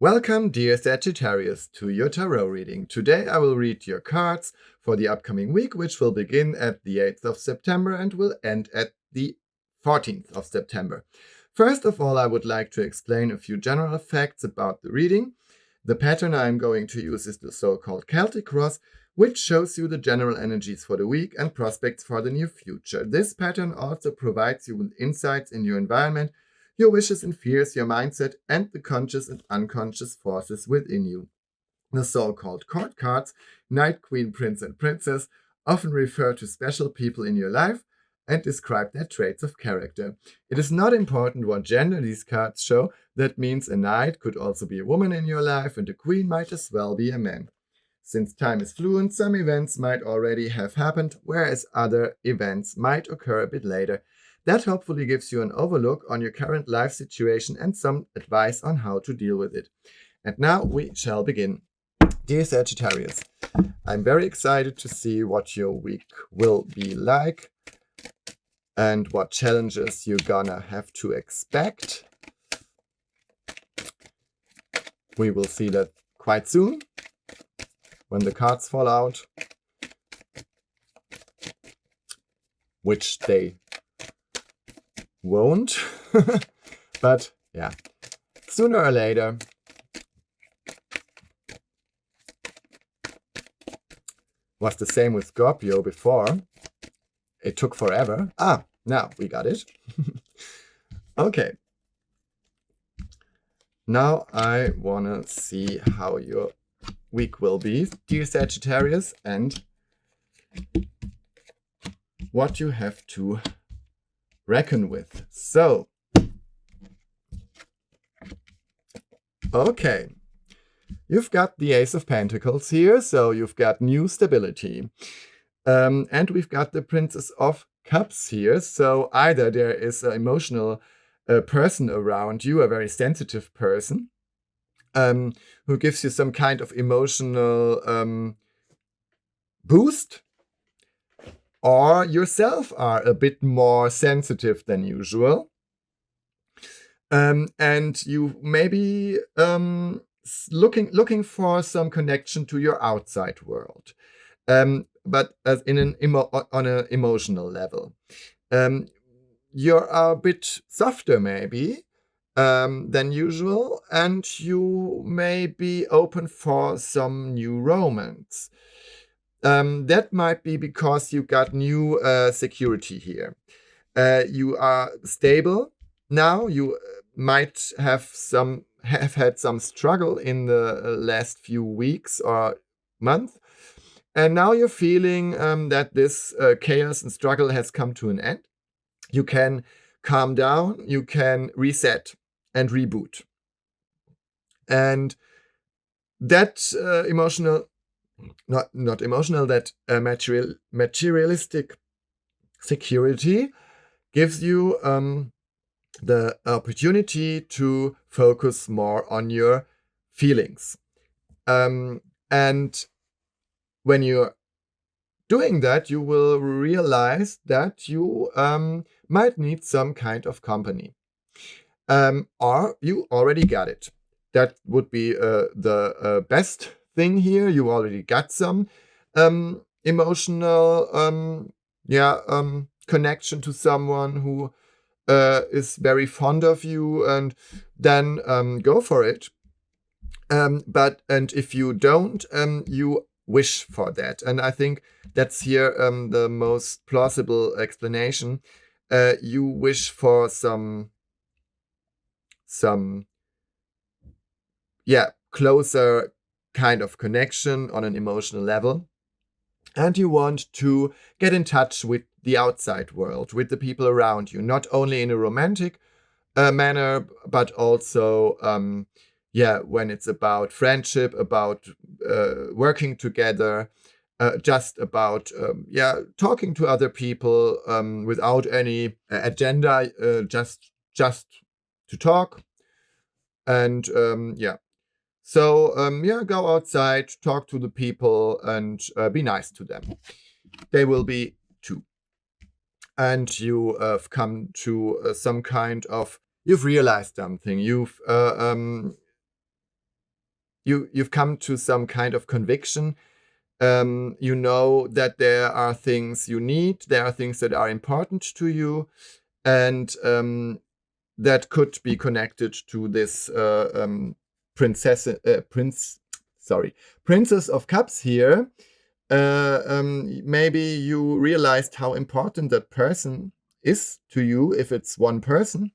Welcome, dear Sagittarius, to your tarot reading. Today I will read your cards for the upcoming week, which will begin at the 8th of September and will end at the 14th of September. First of all, I would like to explain a few general facts about the reading. The pattern I am going to use is the so-called Celtic cross, which shows you the general energies for the week and prospects for the near future. This pattern also provides you with insights in your environment, your wishes and fears, your mindset, and the conscious and unconscious forces within you. The so-called court cards, Knight, Queen, Prince, and Princess, often refer to special people in your life and describe their traits of character. It is not important what gender these cards show. That means a knight could also be a woman in your life, and a queen might as well be a man. Since time is fluent, some events might already have happened, whereas other events might occur a bit later. That hopefully gives you an overlook on your current life situation and some advice on how to deal with it. And now we shall begin. Dear Sagittarius, I'm very excited to see what your week will be like and what challenges you're gonna have to expect. We will see that quite soon when the cards fall out, which they won't, but yeah, sooner or later. Was the same with Scorpio before. It took forever. Now we got it. Okay. Now I wanna see how your week will be, dear Sagittarius, and what you have to reckon with. So, okay, you've got the Ace of Pentacles here, so you've got new stability. And we've got the Princess of Cups here, so either there is an emotional person around you, a very sensitive person, who gives you some kind of emotional boost, or yourself are a bit more sensitive than usual. And you may be looking for some connection to your outside world, but as on an emotional level. You're a bit softer maybe than usual, and you may be open for some new romance. That might be because you got new security here. You are stable now. You might have had some struggle in the last few weeks or month, and now you're feeling that this chaos and struggle has come to an end. You can calm down. You can reset and reboot, and that materialistic security gives you the opportunity to focus more on your feelings. And when you're doing that, you will realize that you might need some kind of company. Or you already got it. That would be the best thing here. You already got some emotional connection to someone who is very fond of you, and then go for it. And if you don't, you wish for that. And I think that's here the most plausible explanation. You wish for some closer kind of connection on an emotional level, and you want to get in touch with the outside world, with the people around you, not only in a romantic manner, but also when it's about friendship, about working together, just about talking to other people without any agenda, just to talk. And so go outside, talk to the people, and be nice to them. They will be too. And you have come to some kind of, you've realized something. You've you've come to some kind of conviction. You know that there are things you need, there are things that are important to you, and that could be connected to this Princess of Cups here. Maybe you realized how important that person is to you, if it's one person,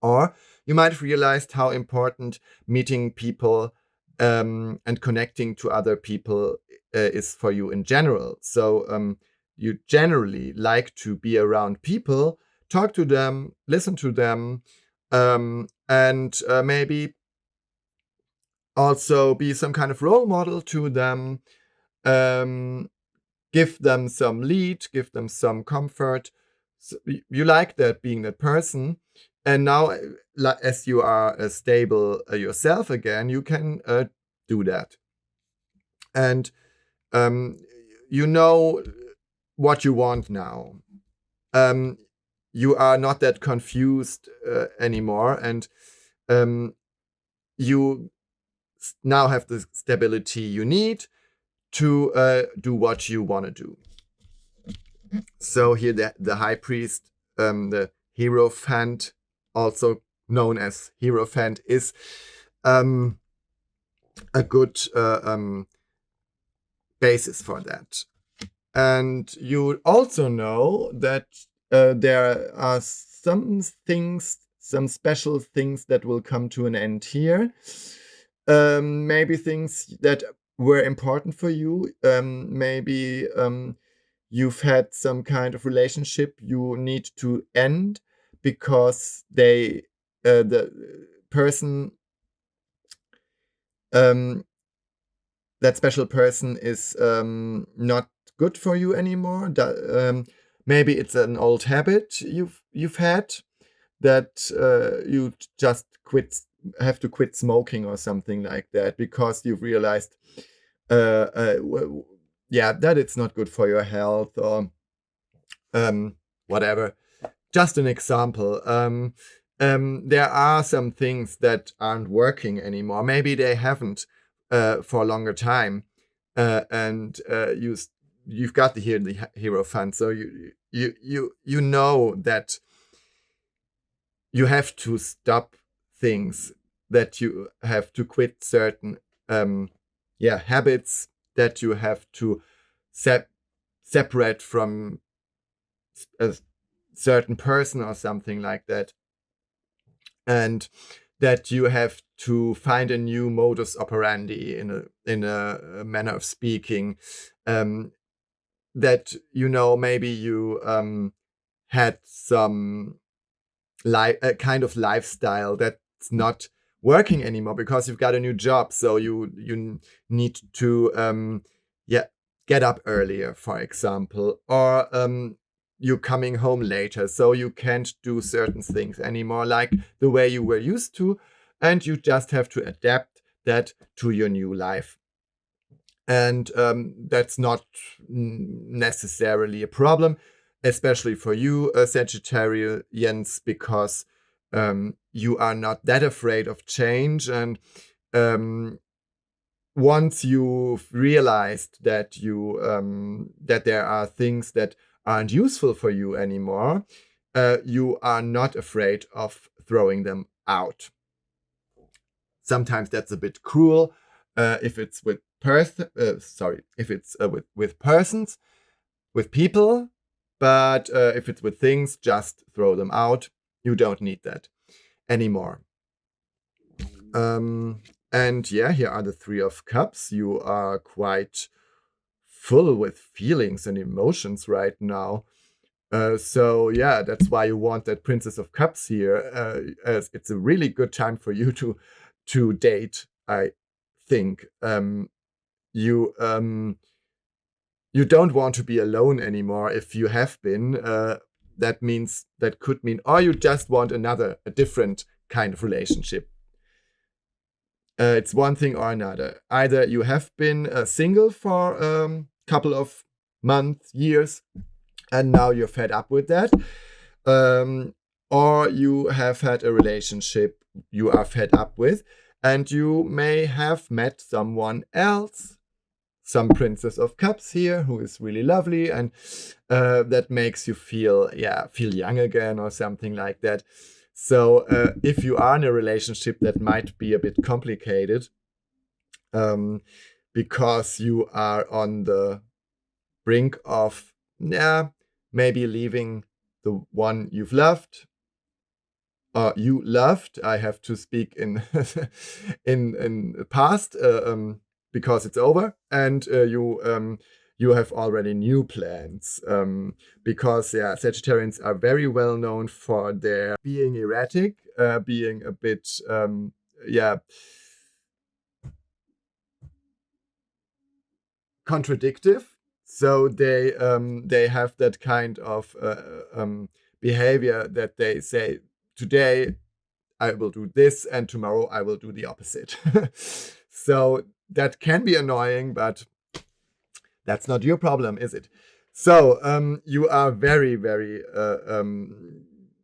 or you might have realized how important meeting people and connecting to other people is for you in general. So you generally like to be around people, talk to them, listen to them, and maybe also be some kind of role model to them, give them some lead, give them some comfort. So you like that, being that person. And now, as you are stable yourself again, you can do that. And you know what you want now. You are not that confused anymore, and you now have the stability you need to do what you want to do. So here the High Priest, the Hierophant, also known as Hierophant, is a good basis for that. And you also know that there are some things, some special things that will come to an end here. Maybe things that were important for you. Maybe you've had some kind of relationship you need to end because the person, that special person is not good for you anymore. Maybe it's an old habit you've had, that you just have to quit smoking or something like that, because you've realized that it's not good for your health, or whatever. Just an example. There are some things that aren't working anymore. Maybe they haven't for a longer time, and you've got the Hierophant. So you know that you have to stop things, that you have to quit certain habits, that you have to separate from a certain person or something like that, and that you have to find a new modus operandi, in a manner of speaking, that maybe you had some kind of lifestyle that's not working anymore because you've got a new job, so you need to get up earlier, for example, or you're coming home later, so you can't do certain things anymore like the way you were used to, and you just have to adapt that to your new life. And that's not necessarily a problem, especially for you, Sagittarians, because you are not that afraid of change. And once you've realized that that there are things that aren't useful for you anymore, you are not afraid of throwing them out. Sometimes that's a bit cruel if it's with with persons, with people, but if it's with things, just throw them out. You don't need that anymore. And here are the Three of Cups. You are quite full with feelings and emotions right now. So that's why you want that Princess of Cups here. As it's a really good time for you to date, I think. You don't want to be alone anymore. If you have been, that could mean, or you just want a different kind of relationship. It's one thing or another. Either you have been single for a couple of months, years, and now you're fed up with that, or you have had a relationship you are fed up with, and you may have met someone else, some Princess of Cups here, who is really lovely, and that makes you feel young again or something like that. So if you are in a relationship, that might be a bit complicated, because you are on the brink of maybe leaving the one you've loved, you loved. I have to speak in in past, because it's over, and you have already new plans, because Sagittarians are very well known for their being erratic, being a bit contradictive. So they have that kind of behavior that they say, today I will do this and tomorrow I will do the opposite. So that can be annoying, but that's not your problem, is it? So you are very, very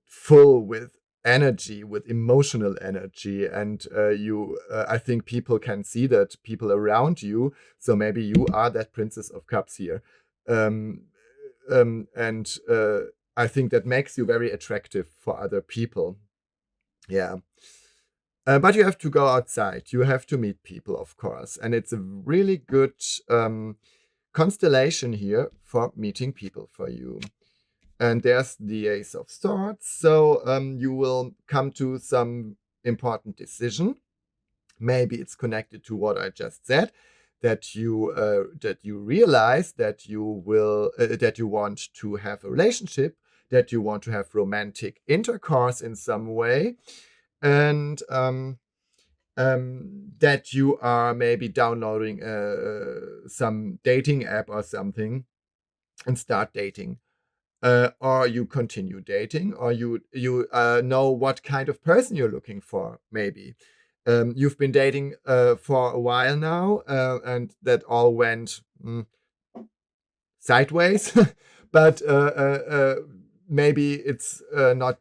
full with energy, with emotional energy, and I think people can see that, people around you. So maybe you are that Princess of Cups here, and I think that makes you very attractive for other people. Yeah. But you have to go outside. You have to meet people, of course. And it's a really good constellation here for meeting people for you. And there's the Ace of Swords. So you will come to some important decision. Maybe it's connected to what I just said, that you realize that you will that you want to have a relationship, that you want to have romantic intercourse in some way, and that you are maybe downloading some dating app or something and start dating, or you continue dating, or you know what kind of person you're looking for. Maybe you've been dating for a while now, and that all went sideways, but maybe it's not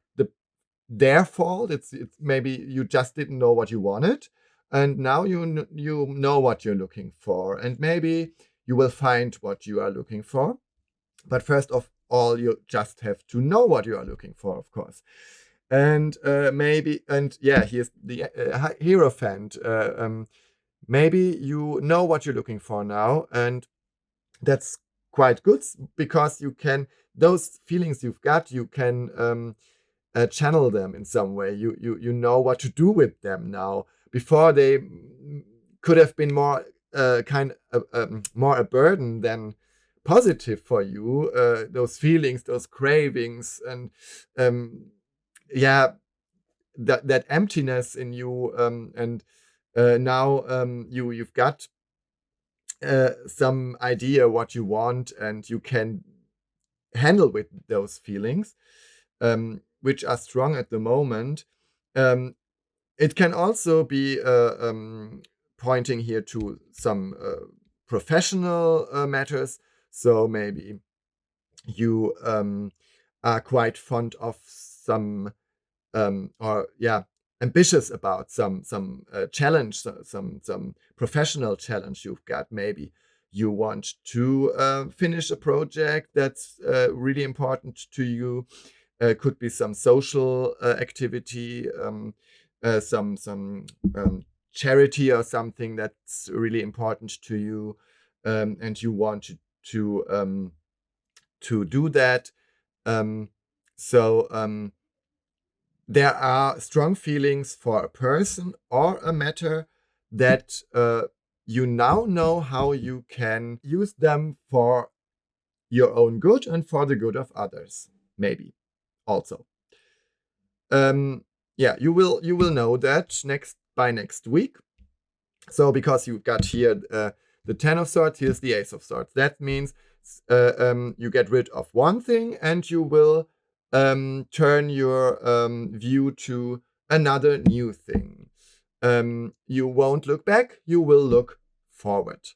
their fault. It's maybe you just didn't know what you wanted, and now you know what you're looking for, and maybe you will find what you are looking for. But first of all, you just have to know what you are looking for, of course. And here's the Hierophant. Maybe you know what you're looking for now, and that's quite good, because you can, those feelings you've got, you can channel them in some way. You know what to do with them now. Before, they could have been more more a burden than positive for you. Those feelings, those cravings, and that emptiness in you, and now you've got some idea what you want, and you can handle with those feelings, which are strong at the moment. It can also be pointing here to some professional matters. So maybe you are quite fond of some, ambitious about some challenge, some professional challenge you've got. Maybe you want to finish a project that's really important to you. Could be some social activity, some charity or something that's really important to you, and you want to do that. There are strong feelings for a person or a matter that you now know how you can use them for your own good and for the good of others, maybe also. You will know that by next week. So because you got here the Ten of Swords, here's the Ace of Swords. That means you get rid of one thing, and you will turn your view to another new thing. You won't look back, you will look forward.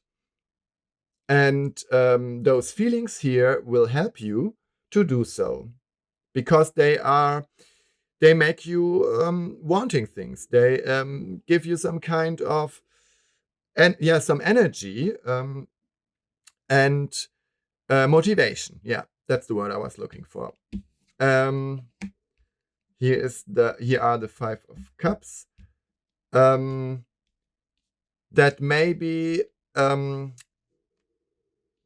And those feelings here will help you to do so, because they are they make you wanting things. They give you some kind of some energy and motivation. Yeah, that's the word I was looking for. Here are the 5 of Cups. That may be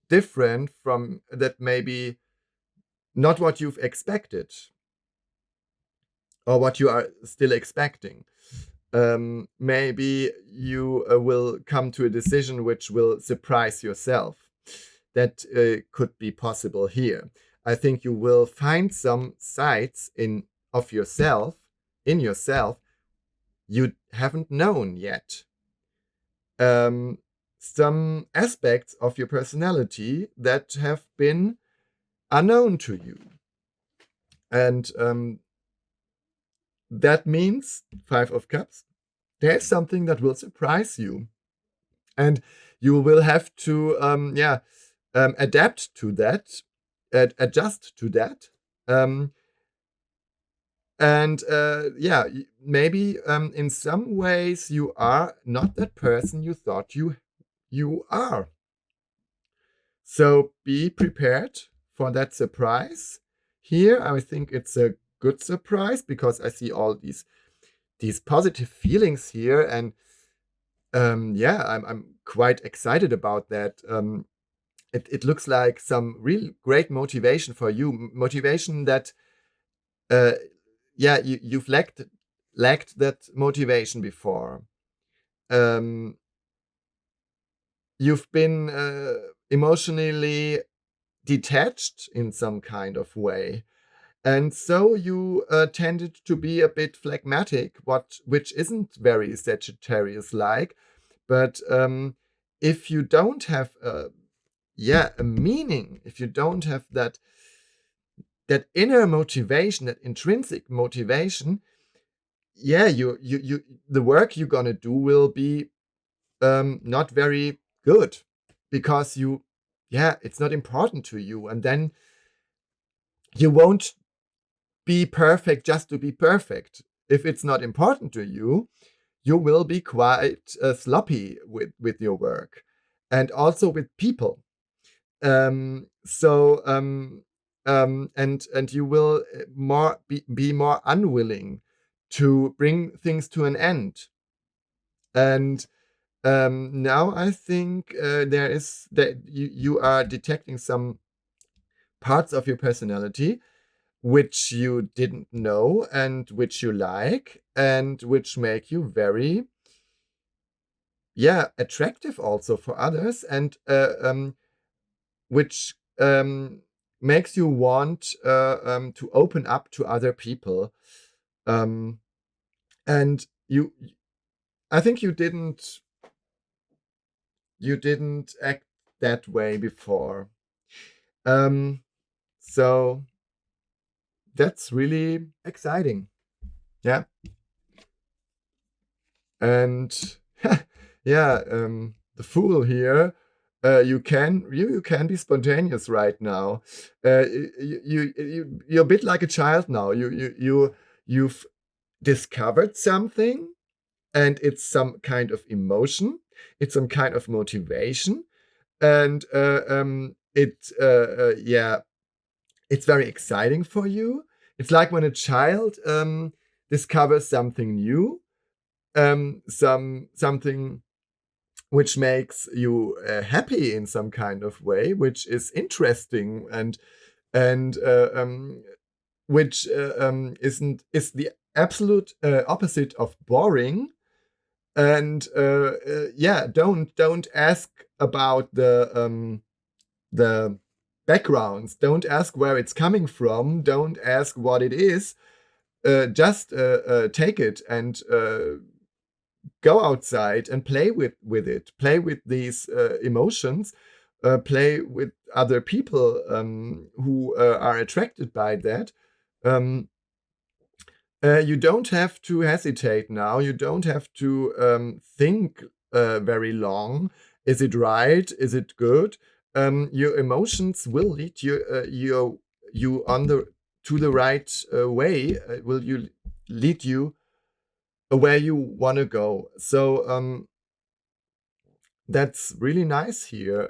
different from that, maybe not what you've expected or what you are still expecting. Maybe you will come to a decision which will surprise yourself. That could be possible here. I think you will find some sides in yourself you haven't known yet. Some aspects of your personality that have been unknown to you. And that means 5 of Cups. There's something that will surprise you. And you will have to adapt to that, adjust to that. Maybe in some ways you are not that person you thought you are. So be prepared for that surprise. Here, I think it's a good surprise because I see all these positive feelings here, and I'm quite excited about that. It looks like some real great motivation for you, motivation that you've lacked that motivation before. You've been emotionally detached in some kind of way, and so you tended to be a bit phlegmatic, which isn't very Sagittarius-like. But if you don't have a meaning, if you don't have that inner motivation, that intrinsic motivation, you the work you're gonna do will be not very good, because it's not important to you, and then you won't be perfect just to be perfect. If it's not important to you, you will be quite sloppy with your work, and also with people. And you will be more unwilling to bring things to an end. And now I think there is that you are detecting some parts of your personality which you didn't know and which you like and which make you very attractive also for others, and which makes you want to open up to other people. And I think you didn't act that way before. So that's really exciting. Yeah. And the Fool here. You can be spontaneous right now. You're a bit like a child now. You've discovered something, and it's some kind of emotion. It's some kind of motivation, and it's very exciting for you. It's like when a child discovers something new, something which makes you happy in some kind of way, which is interesting, and which is the absolute opposite of boring. And don't ask about the backgrounds. Don't ask where it's coming from. Don't ask what it is. Just take it and go outside and play with it. Play with these emotions. Play with other people who are attracted by that. You don't have to hesitate now. You don't have to think very long. Is it right? Is it good? Your emotions will lead you on to the right way. lead you where you want to go. So that's really nice here.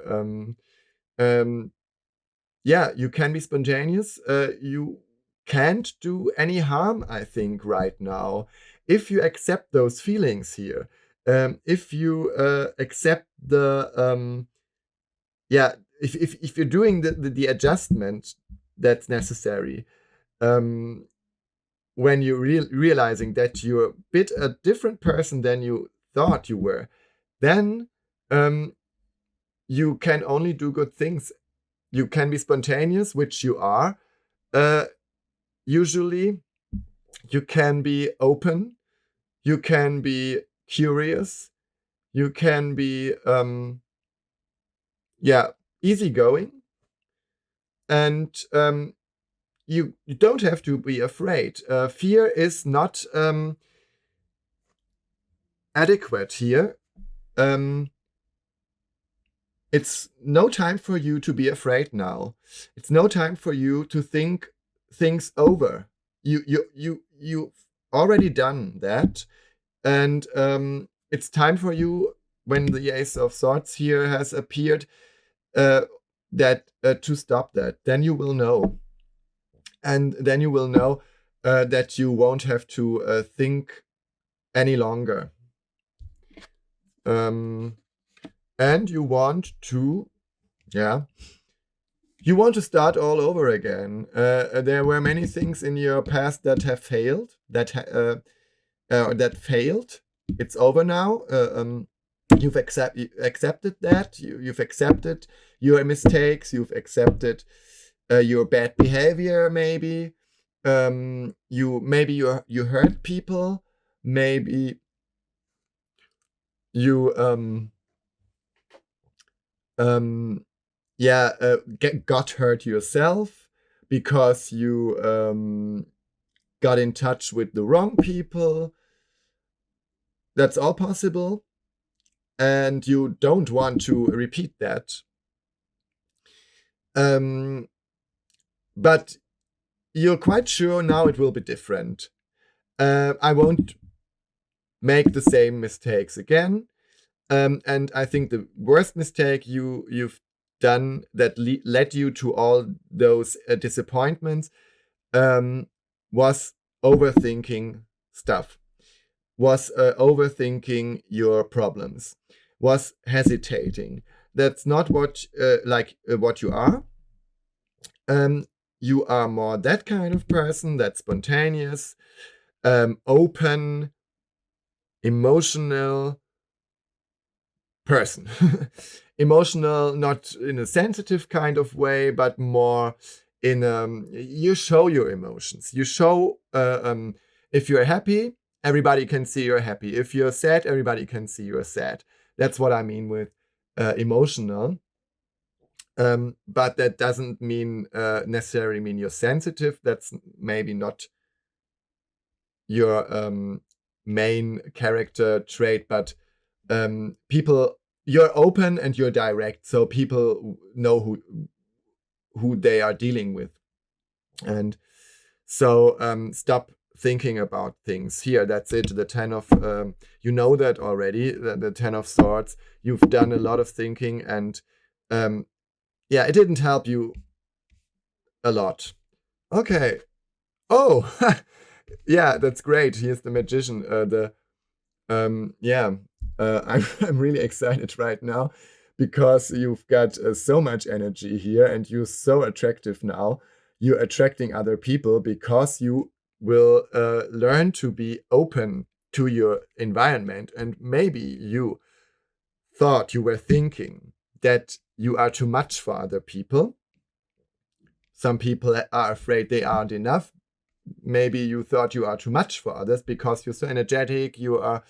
Yeah, you can be spontaneous. You can't do any harm, I think, right now, if you accept those feelings here. If you accept the yeah, if you're doing the adjustment that's necessary, when you're realizing that you're a bit a different person than you thought you were, then you can only do good things. You can be spontaneous, which you are. Usually, you can be open. You can be curious. You can be, easygoing. And you don't have to be afraid. Fear is not adequate here. It's no time for you to be afraid now. It's no time for you to think things over. You've already done that, and it's time for you, when the Ace of Swords here has appeared, that to stop that. Then you will know, and then you will know that you won't have to think any longer. And you want to, you want to start all over again. There were many things in your past that have failed, that failed. It's over now. You've accepted that. You've accepted your mistakes. You've accepted your bad behavior. Maybe you hurt people. Maybe you got hurt yourself because you got in touch with the wrong people. That's all possible, and you don't want to repeat that. But you're quite sure now it will be different. I won't make the same mistakes again. And I think the worst mistake you've done that led you to all those disappointments was overthinking stuff, was overthinking your problems, was hesitating. That's not what you are. You are more that kind of person, that's spontaneous, open, emotional person. Emotional, not in a sensitive kind of way, but more in you show your emotions. You show if you're happy, everybody can see you're happy. If you're sad, everybody can see you're sad. That's what I mean with emotional. But that doesn't mean necessarily mean you're sensitive. That's maybe not your main character trait, but people, you're open and you're direct, so people know who they are dealing with. And so stop thinking about things here. That's it. The 10 of you know that already, the 10 of Swords. You've done a lot of thinking, and it didn't help you a lot. Okay. Oh, yeah, that's great. Here's the Magician. I'm really excited right now because you've got so much energy here, and you're so attractive now. You're attracting other people because you will learn to be open to your environment. And maybe you thought, you were thinking that you are too much for other people. Some people are afraid they aren't enough. Maybe you thought you are too much for others because you're so energetic, you are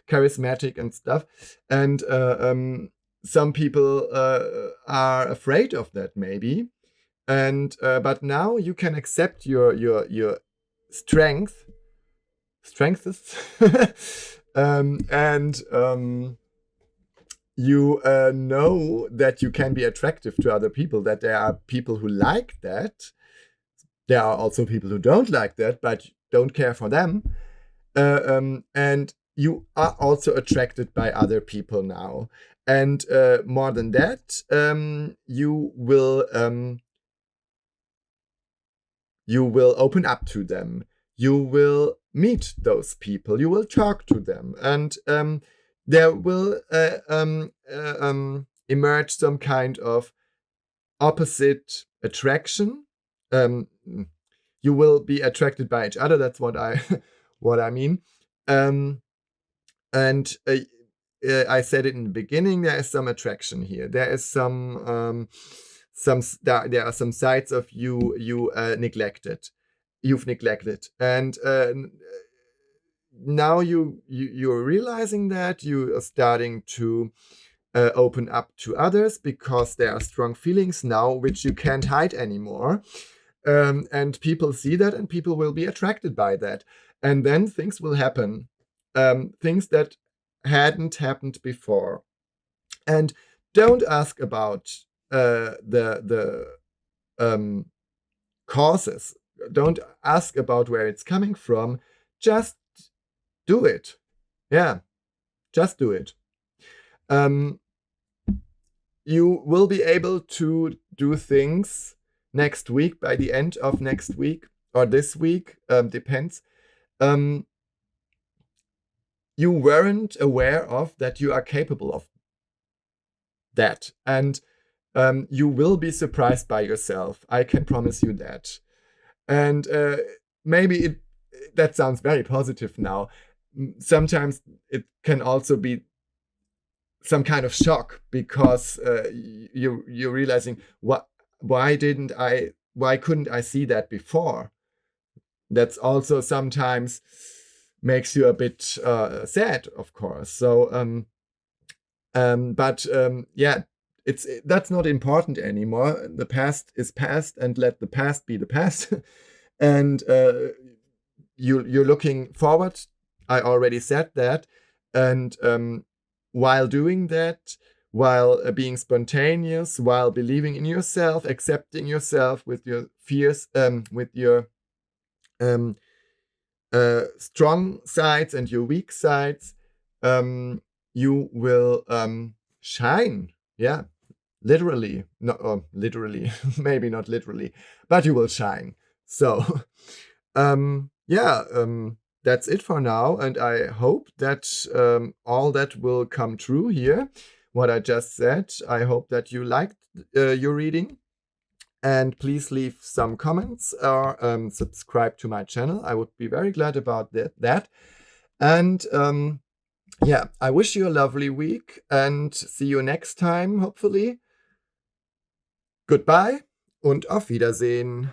charismatic and stuff. And some people are afraid of that, maybe. And but now you can accept your strengths, and you know that you can be attractive to other people, that there are people who like that. There are also people who don't like that, but don't care for them. And you are also attracted by other people now. And more than that, you will open up to them. You will meet those people. You will talk to them, and there will emerge some kind of opposite attraction. You will be attracted by each other. That's what I what I mean. And I said it in the beginning. There is some attraction here. There is there are some sides of you neglected. You've neglected, and now you're realizing that you are starting to open up to others, because there are strong feelings now which you can't hide anymore. And people see that, and people will be attracted by that. And then things will happen, things that hadn't happened before. And don't ask about the causes. Don't ask about where it's coming from. Just do it. Yeah, just do it. You will be able to do things next week, by the end of next week, or this week, depends. You weren't aware of that you are capable of that. And you will be surprised by yourself. I can promise you that. And maybe that sounds very positive now. Sometimes it can also be some kind of shock, because you're realizing, why couldn't I see that before? That's also sometimes makes you a bit sad, of course. So but that's not important anymore. The past is past, and let the past be the past. And you're looking forward. I already said that. And while doing that, while being spontaneous, while believing in yourself, accepting yourself with your fears, with your strong sides and your weak sides, you will shine. Yeah, literally. No, literally, maybe not literally, but you will shine. So, that's it for now, and I hope that all that will come true here, what I just said. I hope that you liked your reading, and please leave some comments or subscribe to my channel. I would be very glad about that. And I wish you a lovely week, and see you next time, hopefully. Goodbye und auf Wiedersehen.